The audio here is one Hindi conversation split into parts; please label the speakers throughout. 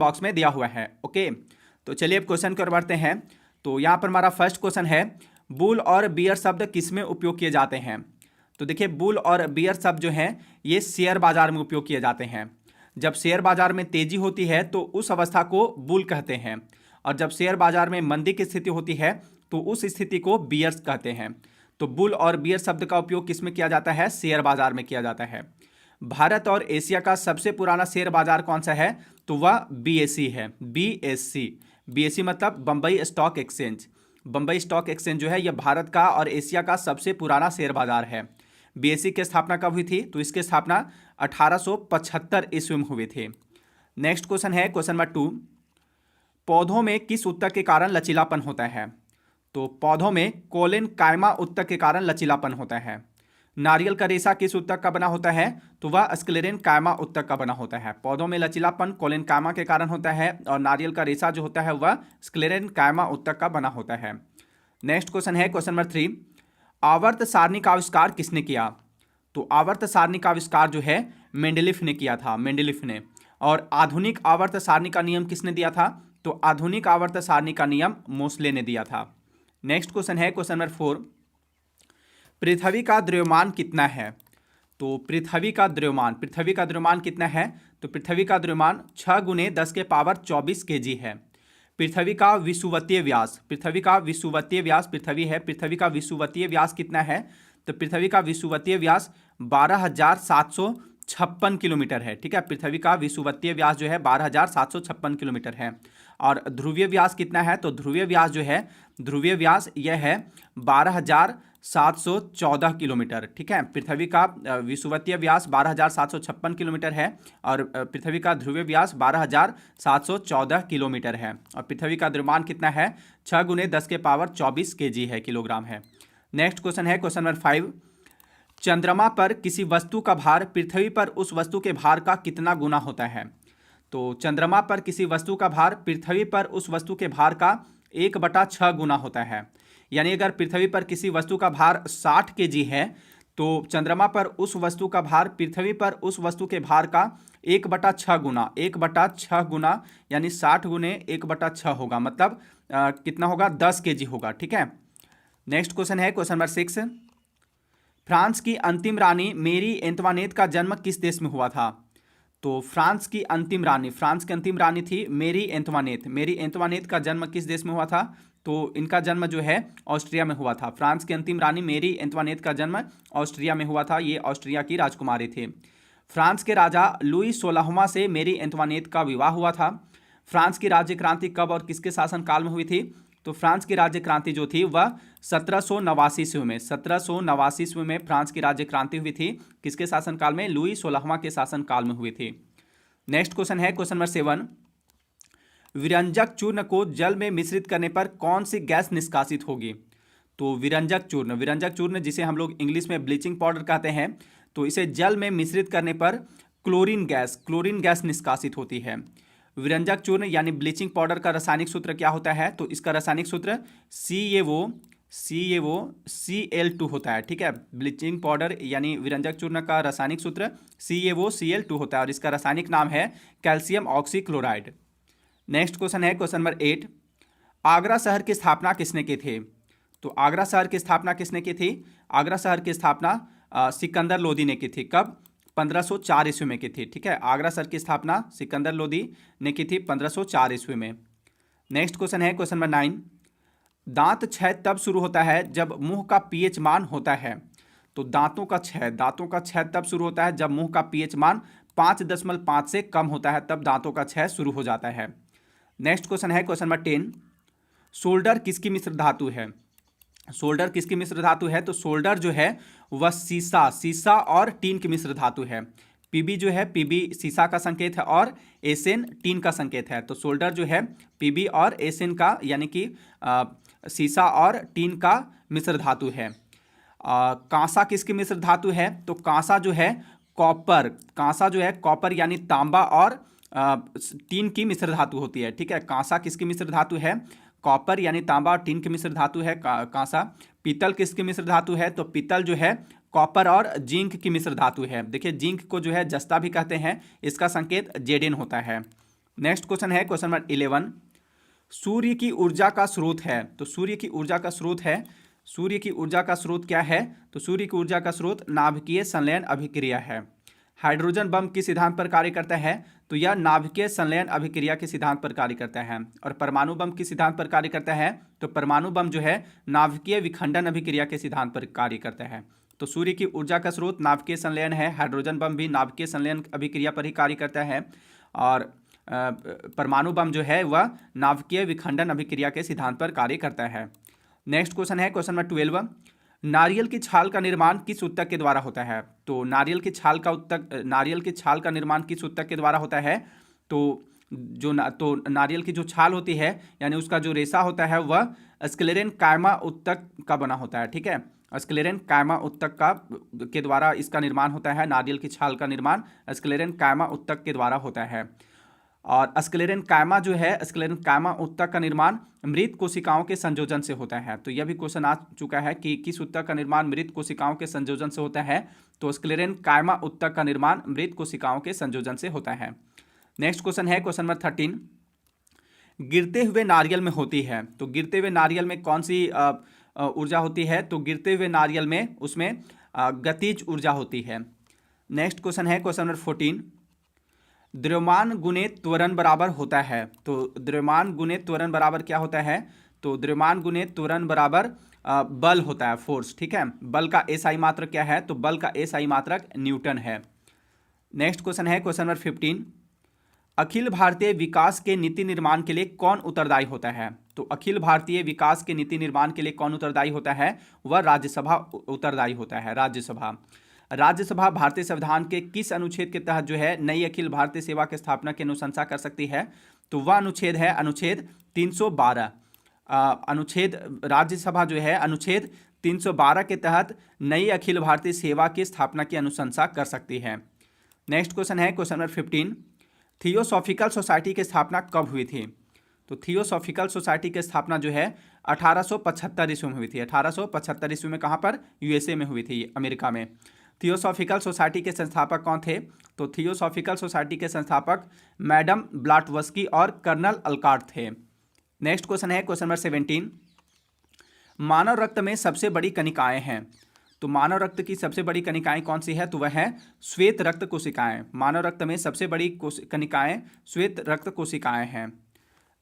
Speaker 1: बॉक्स में दिया हुआ है। ओके, तो चलिए अब क्वेश्चन की ओर बढ़ते हैं। तो यहाँ पर हमारा फर्स्ट क्वेश्चन है, बुल और बियर शब्द किस में उपयोग किए जाते हैं? तो देखिए, बुल और बियर शब्द जो हैं ये शेयर बाजार में उपयोग किए जाते हैं। जब शेयर बाजार में तेजी होती है तो उस अवस्था को बुल कहते हैं, और जब शेयर बाजार में मंदी की स्थिति होती है तो उस स्थिति को बियर्स कहते हैं। तो बुल और बियर शब्द का उपयोग किस में किया जाता है? शेयर बाजार में किया जाता है। भारत और एशिया का सबसे पुराना शेयर बाजार कौन सा है? तो वह बीएसई है। बीएससी, बीएसई मतलब Bombay stock exchange. Bombay stock exchange जो है यह भारत का और एशिया का सबसे पुराना शेयर बाजार है। बीएसई की स्थापना कब हुई थी? तो इसकी स्थापना 1875 ईस्वी में हुई थी। नेक्स्ट क्वेश्चन है क्वेश्चन नंबर 2, पौधों में किस ऊतक के कारण लचीलापन होता है? तो पौधों में कोलेन कायमा ऊतक के कारण लचीलापन होता है। नारियल का रेशा किस ऊतक का बना होता है? तो वह स्क्लेरेन कायमा ऊतक का बना होता है। पौधों में लचीलापन कोलेन कायमा के कारण होता है, और नारियल का रेशा जो होता है वह स्क्लेरेन कायमा ऊतक का बना होता है। नेक्स्ट क्वेश्चन है क्वेश्चन नंबर 3, आवर्त सारणी का आविष्कार किसने किया? तो आवर्त सारणी का आविष्कार जो है मेंडेलीफ ने किया था, मेंडेलीफ ने। और आधुनिक आवर्त सारणी का नियम किसने दिया था? तो आधुनिक आवर्त सारणी का नियम मोसले ने दिया था। नेक्स्ट क्वेश्चन है क्वेश्चन नंबर 4, पृथ्वी का द्रव्यमान कितना है? तो पृथ्वी का द्रव्यमान कितना है? तो पृथ्वी का द्रव्यमान 6 × 10⁻24 kg है। पृथ्वी का विषुवतीय व्यास, पृथ्वी का विषुवतीय व्यास पृथ्वी है, पृथ्वी का विषुवतीय व्यास कितना है? तो पृथ्वी का विषुवतीय व्यास 12,756 किलोमीटर है। ठीक है, पृथ्वी का विषुवतीय व्यास जो है 12,756 किलोमीटर है। और ध्रुवीय व्यास कितना है? तो ध्रुवीय व्यास जो है, ध्रुवीय व्यास यह है 12,714 किलोमीटर। ठीक है, पृथ्वी का विषुवतीय व्यास 12,756 किलोमीटर है, और पृथ्वी का ध्रुवीय व्यास 12,714 किलोमीटर है। और पृथ्वी का द्रव्यमान कितना है? 6 × 10⁻24 kg है, किलोग्राम है। नेक्स्ट क्वेश्चन है क्वेश्चन नंबर 5, चंद्रमा पर किसी वस्तु का भार पृथ्वी पर उस वस्तु के भार का कितना गुना होता है? तो चंद्रमा पर किसी वस्तु का भार पृथ्वी पर उस वस्तु के भार का 1/6 गुना होता है। यानी अगर पृथ्वी पर किसी वस्तु का भार 60 kg है तो चंद्रमा पर उस वस्तु का भार पृथ्वी पर उस वस्तु के भार का 1/6 गुना, 1/6 गुना यानी 60 × 1/6 होगा, मतलब कितना होगा? 10 kg होगा। ठीक है, नेक्स्ट क्वेश्चन है क्वेश्चन नंबर 6, फ्रांस की अंतिम रानी मेरी एंतवानेट का जन्म किस देश में हुआ था? तो फ्रांस की अंतिम रानी थी मेरी एंतवानेट। मेरी एंतवानेट का जन्म किस देश में हुआ था? तो इनका जन्म जो है ऑस्ट्रिया में हुआ था। फ्रांस की अंतिम रानी मेरी एंतवानेट का जन्म ऑस्ट्रिया में हुआ था। ये ऑस्ट्रिया की राजकुमारी थी। फ्रांस के राजा लुई 16वां से मेरी एंतवानेट का विवाह हुआ था। फ्रांस की राज्य क्रांति कब और किसके शासनकाल में हुई थी? तो फ्रांस की राज्य क्रांति जो थी वह 1789 ईस्वी में, 1789 ईस्वी में फ्रांस की राज्य क्रांति हुई थी। किसके शासनकाल में? लुई 16वां के शासनकाल में हुई थी। नेक्स्ट क्वेश्चन है क्वेश्चन नंबर 7, विरंजक चूर्ण को जल में मिश्रित करने पर कौन सी गैस निष्कासित होगी? तो विरंजक चूर्ण जिसे हम लोग इंग्लिश में ब्लीचिंग पाउडर कहते हैं, तो इसे जल में मिश्रित करने पर क्लोरीन गैस निष्कासित होती है। विरंजक चूर्ण यानी ब्लीचिंग पाउडर का रासायनिक सूत्र क्या होता है? तो इसका रासायनिक सूत्र CaO होता है। ठीक है, ब्लीचिंग पाउडर यानी विरंजक चूर्ण का रासायनिक सूत्र CaOCl2 होता है, और इसका रासायनिक नाम है कैल्शियम ऑक्सीक्लोराइड। नेक्स्ट क्वेश्चन है क्वेश्चन नंबर 8, आगरा शहर की स्थापना किसने की थी? तो आगरा शहर की स्थापना किसने की थी? आगरा शहर की स्थापना सिकंदर लोदी ने की थी। कब? 1504 ईस्वी में की थी। ठीक है, आगरा शहर की स्थापना सिकंदर लोदी ने की थी 1504 ईस्वी में। नेक्स्ट क्वेश्चन है क्वेश्चन नंबर 9, दांत क्षय तब शुरू होता है जब मुंह का पीएच मान होता है। तो दांतों का क्षय तब शुरू होता है जब मुंह का पीएच मान 5.5 से कम होता है, तब दांतों का क्षय शुरू हो जाता है। नेक्स्ट क्वेश्चन है क्वेश्चन नंबर 10, सोल्डर किसकी मिश्र धातु है? सोल्डर किसकी मिश्र धातु है? तो सोल्डर जो है वह सीसा और टीन की मिश्र धातु है। पीबी जो है, पीबी सीसा का संकेत है और एसएन टीन का संकेत है। तो सोल्डर जो है पीबी और एसएन का यानी कि सीसा और टीन का मिश्र धातु है। कांसा किसकी मिश्र धातु है? तो कांसा जो है कॉपर यानी तांबा और टीन की मिश्र धातु होती है। ठीक है, कांसा किसकी मिश्र धातु है? कॉपर यानी तांबा और टीन की मिश्र धातु है कांसा। पीतल किसकी मिश्र धातु है? तो पीतल जो है कॉपर और जिंक की मिश्र धातु है। देखिए जिंक को जो है जस्ता भी कहते हैं, इसका संकेत जेडेन होता है। नेक्स्ट क्वेश्चन है क्वेश्चन नंबर 11। सूर्य की ऊर्जा का स्रोत है, तो सूर्य की ऊर्जा का स्रोत है, सूर्य की ऊर्जा का स्रोत क्या है? तो सूर्य की ऊर्जा का स्रोत नाभिकीय संलयन अभिक्रिया है। हाइड्रोजन बम किस सिद्धांत पर कार्य करता है? तो यह नाभिकीय संलयन अभिक्रिया के सिद्धांत पर कार्य करता है। और परमाणु बम किस सिद्धांत पर कार्य करता है? तो परमाणु बम जो है नाभिकीय विखंडन अभिक्रिया के सिद्धांत पर कार्य करता है। तो सूर्य की ऊर्जा का स्रोत नाभिकीय संलयन है, हाइड्रोजन बम भी नाभिकीय संलयन अभिक्रिया पर ही कार्य करता है, और परमाणु बम जो है वह नाभिकीय विखंडन अभिक्रिया के सिद्धांत पर कार्य करता है। नेक्स्ट क्वेश्चन है क्वेश्चन नंबर 12। नारियल की छाल का निर्माण किस ऊतक के द्वारा होता है? तो नारियल की छाल का निर्माण किस ऊतक के द्वारा होता है? तो नारियल की जो छाल होती है यानी उसका जो रेशा होता है वह स्क्लेरेन कायमा ऊतक का बना होता है। ठीक है, स्क्लेरेन कायमा ऊतक के द्वारा इसका निर्माण होता है। नारियल की छाल का निर्माण स्क्लेरेन कायमा ऊतक के द्वारा होता है। और स्क्लेरेन कायमा जो है, स्क्लेरेन कायमा ऊतक का निर्माण मृत कोशिकाओं के संयोजन से होता है। तो यह भी क्वेश्चन आ चुका है कि किस ऊतक का निर्माण मृत कोशिकाओं के संयोजन से होता है? तो स्क्लेरेन कायमा ऊतक का निर्माण मृत कोशिकाओं के संयोजन से होता है। नेक्स्ट क्वेश्चन है क्वेश्चन नंबर 13। गिरते हुए नारियल में होती है, तो गिरते हुए नारियल में कौन सी ऊर्जा होती है? तो गिरते हुए नारियल में उसमें गतिज ऊर्जा होती है। नेक्स्ट क्वेश्चन है क्वेश्चन नंबर 14। द्रव्यमान गुणे त्वरण बराबर होता है, तो द्रव्यमान गुणे त्वरण बराबर क्या होता है? तो द्रव्यमान गुणे त्वरण बराबर बल होता है, फोर्स। ठीक है, बल का एसआई मात्रक क्या है? तो बल का एसआई मात्रक न्यूटन है। नेक्स्ट क्वेश्चन है क्वेश्चन नंबर 15। अखिल भारतीय विकास के नीति निर्माण के लिए कौन उत्तरदायी होता है? तो अखिल भारतीय विकास के नीति निर्माण के लिए कौन उत्तरदायी होता है? वह राज्यसभा उत्तरदायी होता है, राज्यसभा। राज्यसभा भारतीय संविधान के किस अनुच्छेद के तहत जो है नई अखिल भारतीय सेवा की स्थापना की अनुशंसा कर सकती है? तो वह अनुच्छेद है अनुच्छेद 312। राज्यसभा जो है अनुच्छेद 312 के तहत नई अखिल भारतीय सेवा की स्थापना की अनुशंसा कर सकती है। नेक्स्ट क्वेश्चन है क्वेश्चन नंबर 15। थियोसॉफिकल सोसाइटी की स्थापना कब हुई थी? तो थियोसॉफिकल सोसाइटी की स्थापना जो है 1875 ईस्वी में हुई थी। 1875 ईस्वी में कहाँ पर? यूएसए में हुई थी, अमेरिका में। थियोसॉफिकल सोसाइटी के संस्थापक कौन थे? तो थियोसॉफिकल सोसाइटी के संस्थापक मैडम ब्लाटवस्की और कर्नल अल्काट थे। नेक्स्ट क्वेश्चन है क्वेश्चन नंबर 17। मानव रक्त में सबसे बड़ी कणिकाएं हैं, तो मानव रक्त की सबसे बड़ी कणिकाएं कौन सी है? तो वह है श्वेत रक्त कोशिकाएं। मानव रक्त में सबसे बड़ी कणिकाएं श्वेत रक्त कोशिकाएं हैं।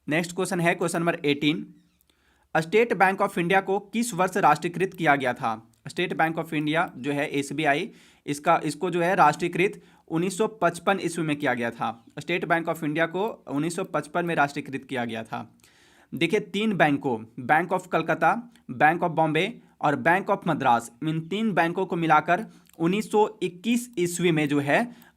Speaker 1: नेक्स्ट क्वेश्चन है question number 18। State bank of India को किस वर्ष राष्ट्रीयकृत किया गया था? स्टेट बैंक ऑफ इंडिया जो है एसबीआई, इसको जो है राष्ट्रीयकृत 1955 ईस्वी में किया गया था। स्टेट बैंक ऑफ इंडिया को 1955 में राष्ट्रीयकृत किया गया था। देखिए, 3 बैंकों, bank of Calcutta, bank of Bombay और बैंक ऑफ मद्रास, इन 3 बैंकों को मिलाकर 1921 ईस्वी में जो है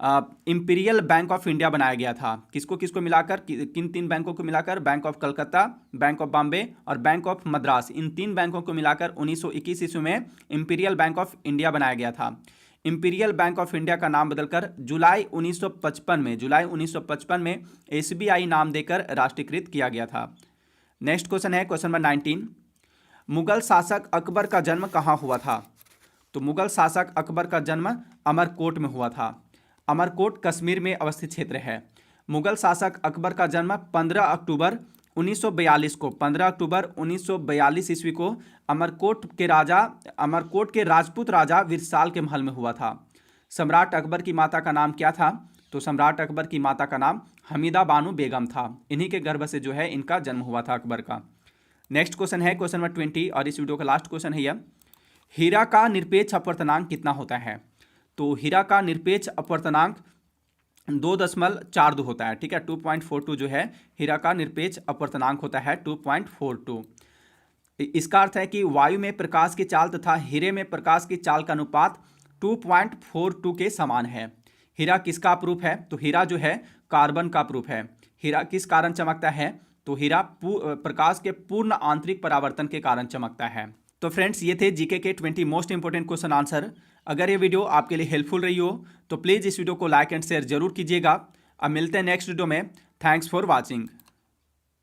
Speaker 1: इंपीरियल बैंक ऑफ इंडिया बनाया गया था। किसको किसको मिलाकर? किन 3 बैंकों को मिलाकर? Bank of Calcutta, bank of Bombay और बैंक ऑफ मद्रास, इन 3 बैंकों को मिलाकर 1921 ईस्वी में इंपीरियल बैंक ऑफ इंडिया बनाया गया था। इंपीरियल बैंक ऑफ इंडिया का नाम बदलकर जुलाई 1955 में एसबीआई नाम देकर राष्ट्रीयकृत किया गया था। नेक्स्ट क्वेश्चन है क्वेश्चन नंबर 19। मुगल शासक अकबर का जन्म कहाँ हुआ था? तो मुगल शासक अकबर का जन्म अमरकोट में हुआ था। अमरकोट कश्मीर में अवस्थित क्षेत्र है। मुगल शासक अकबर का जन्म 15 अक्टूबर 1942 ईस्वी को अमरकोट के राजपूत राजा विरसाल के महल में हुआ था। सम्राट अकबर की माता का नाम क्या था? तो सम्राट अकबर की माता का नाम हमीदा बानो बेगम था। इन्हीं के गर्भ से जो है इनका जन्म हुआ था अकबर का। नेक्स्ट क्वेश्चन है क्वेश्चन नंबर 20 और इस वीडियो का लास्ट क्वेश्चन है यह। हीरा का निरपेक्ष अपवर्तनांक कितना होता है? तो हीरा का निरपेक्ष अपवर्तनांक 2.42 होता है। ठीक है, 2.42 जो है हीरा का निरपेक्ष अपवर्तनांक होता है 2.42। इसका अर्थ है कि वायु में प्रकाश की चाल तथा हीरे में प्रकाश की चाल का अनुपात 2.42 के समान है। हीरा किसका अपरूप है? तो हीरा जो है कार्बन का अपरूप है। हीरा किस कारण चमकता है? तो हीरा प्रकाश के पूर्ण आंतरिक परावर्तन के कारण चमकता है। तो फ्रेंड्स, ये थे जीके के 20 मोस्ट इंपोर्टेंट क्वेश्चन आंसर। अगर ये वीडियो आपके लिए हेल्पफुल रही हो तो प्लीज़ इस वीडियो को लाइक एंड शेयर जरूर कीजिएगा। अब मिलते हैं नेक्स्ट वीडियो में। Thanks for watching.